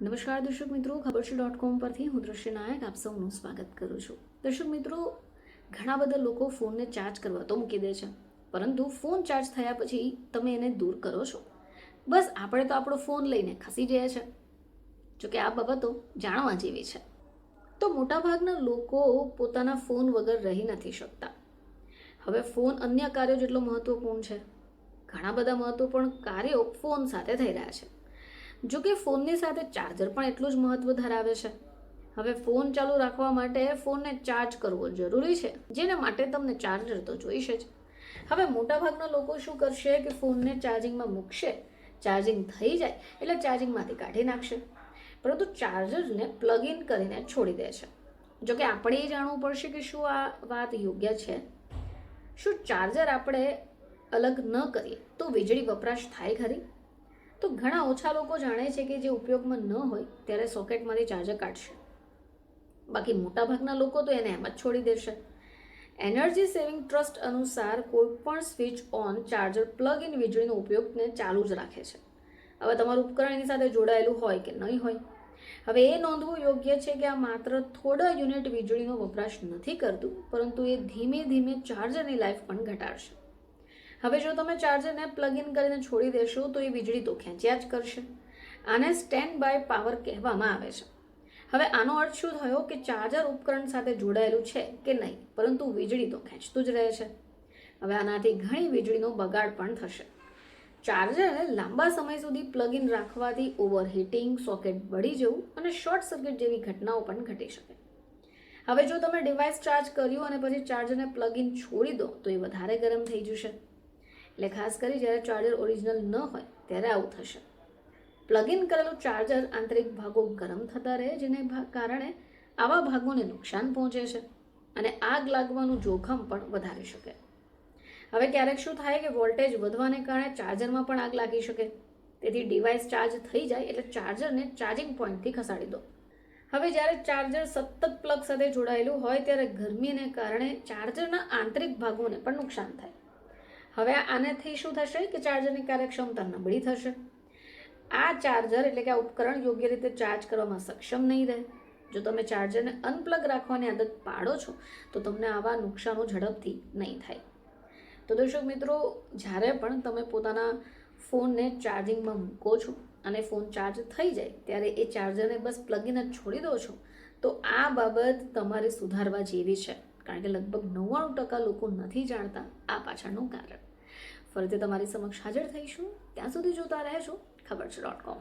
નમસ્કાર દર્શક મિત્રો, ખબરછે.com પરથી હું દ્રશ્ય નાયક આપ સૌનું સ્વાગત કરું છું. દર્શક મિત્રો, ઘણા બધા લોકો ફોનને ચાર્જ કરવા તો મૂકી દે છે, પરંતુ ફોન ચાર્જ થયા પછી તમે એને દૂર કરો છો. બસ આપણે તો આપણો ફોન લઈને ખસી જઈએ છે. જોકે આ બાબતો જાણવા જેવી છે. તો મોટાભાગના લોકો પોતાના ફોન વગર રહી નથી શકતા. હવે ફોન અન્ય કાર્યો જેટલો મહત્વપૂર્ણ છે. ઘણા બધા મહત્વપૂર્ણ કાર્યો ફોન સાથે થઈ રહ્યા છે. જો કે ફોનની સાથે ચાર્જર પણ એટલું જ મહત્વ ધરાવે છે. હવે ફોન ચાલુ રાખવા માટે ફોનને ચાર્જ કરવો જરૂરી છે, જેના માટે તમને ચાર્જર તો જોઈશે જ. હવે મોટાભાગના લોકો શું કરશે કે ફોનને ચાર્જિંગમાં મૂકશે, ચાર્જિંગ થઈ જાય એટલે ચાર્જિંગમાંથી કાઢી નાખશે, પરંતુ ચાર્જરને પ્લગ ઇન કરીને છોડી દે છે. જો કે આપણે એ જાણવું પડશે કે શું આ વાત યોગ્ય છે. શું ચાર્જર આપણે અલગ ન કરીએ તો વીજળી વપરાશ થાય ખરી? તો ઘણા ઓછા લોકો જાણે છે કે જે ઉપયોગમાં ન હોય ત્યારે સોકેટમાંથી ચાર્જર કાઢશે, બાકી મોટાભાગના લોકો તો એને એમ જ છોડી દેશે. એનર્જી સેવિંગ ટ્રસ્ટ અનુસાર કોઈ પણ switch on charger plug in વીજળીનો ઉપયોગને ચાલુ જ રાખે છે. હવે તમારું ઉપકરણ એની સાથે જોડાયેલું હોય કે નહીં હોય. હવે એ નોંધવું યોગ્ય છે કે આ માત્ર થોડા યુનિટ વીજળીનો વપરાશ નથી કરતું, પરંતુ એ ધીમે ધીમે ચાર્જરની લાઈફ પણ ઘટાડશે. હવે જો તમે ચાર્જરને પ્લગ ઇન કરીને છોડી દેશો તો એ વીજળી તો ખેંચ્યા જ કરશે. આને સ્ટેન્ડ બાય પાવર કહેવામાં આવે છે. હવે આનો અર્થ શું થયો કે ચાર્જર ઉપકરણ સાથે જોડાયેલું છે કે નહીં, પરંતુ વીજળી તો ખેંચતું જ રહે છે. હવે આનાથી ઘણી વીજળીનો બગાડ પણ થશે. ચાર્જરને લાંબા સમય સુધી પ્લગ ઇન રાખવાથી ઓવરહીટિંગ, સોકેટ બળી જવું અને શોર્ટ સર્કિટ જેવી ઘટનાઓ પણ ઘટી શકે. હવે જો તમે ડિવાઇસ ચાર્જ કર્યું અને પછી ચાર્જરને પ્લગ ઇન છોડી દો તો એ વધારે ગરમ થઈ જશે. એટલે ખાસ કરી જ્યારે ચાર્જર ઓરિજિનલ ન હોય ત્યારે આવું થશે. પ્લગ ઇન કરેલું ચાર્જર આંતરિક ભાગો ગરમ થતા રહે, જેને કારણે આવા ભાગોને નુકસાન પહોંચે છે અને આગ લાગવાનું જોખમ પણ વધારી શકે. હવે ક્યારેક શું થાય કે વોલ્ટેજ વધવાને કારણે ચાર્જરમાં પણ આગ લાગી શકે. તેથી ડિવાઇસ ચાર્જ થઈ જાય એટલે ચાર્જરને ચાર્જિંગ પોઈન્ટથી ખસાડી દો. હવે જ્યારે ચાર્જર સતત પ્લગ સાથે જોડાયેલું હોય ત્યારે ગરમીને કારણે ચાર્જરના આંતરિક ભાગોને પણ નુકસાન થાય. હવે આનાથી શું થશે કે ચાર્જરની કાર્યક્ષમતા નબળી થશે. આ ચાર્જર એટલે કે આ ઉપકરણ યોગ્ય રીતે ચાર્જ કરવામાં સક્ષમ નહીં રહે. જો તમે ચાર્જરને અનપ્લગ રાખવાની આદત પાડો છો તો તમને આવા નુકસાનો ઝડપથી નહીં થાય. તો દર્શક મિત્રો, જ્યારે પણ તમે પોતાના ફોનને ચાર્જિંગમાં મૂકો છો અને ફોન ચાર્જ થઈ જાય ત્યારે એ ચાર્જરને બસ પ્લગ ઇન જ છોડી દો છો, તો આ બાબત તમારે સુધારવા જેવી છે. કારણ કે લગભગ 99% લોકો નથી જાણતા આ પાછળનું કારણ. ફરીથી તમારી સમક્ષ હાજર થઈશું. ત્યાં સુધી જોતા રહેજો ખબરછે.com.